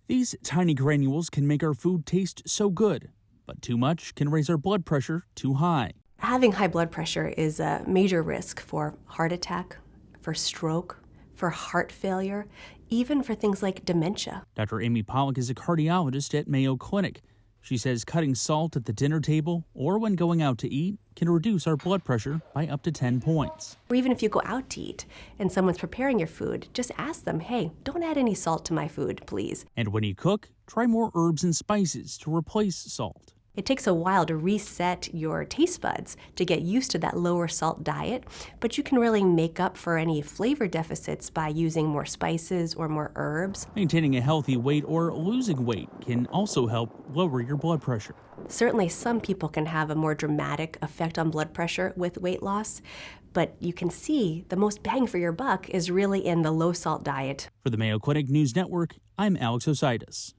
These tiny granules can make our food taste so good, but too much can raise our blood pressure too high. Having high blood pressure is a major risk for heart attack, for stroke, for heart failure, even for things like dementia. Dr. Amy Pollak is a cardiologist at Mayo Clinic. She says cutting salt at the dinner table or when going out to eat can reduce our blood pressure by up to 10 points. Or even if you go out to eat and someone's preparing your food, just ask them, hey, don't add any salt to my food, please. And when you cook, try more herbs and spices to replace salt. It takes a while to reset your taste buds to get used to that lower salt diet, but you can really make up for any flavor deficits by using more spices or more herbs. Maintaining a healthy weight or losing weight can also help lower your blood pressure. Certainly, some people can have a more dramatic effect on blood pressure with weight loss, but you can see the most bang for your buck is really in the low-salt diet. For the Mayo Clinic News Network, I'm Alex Ositis.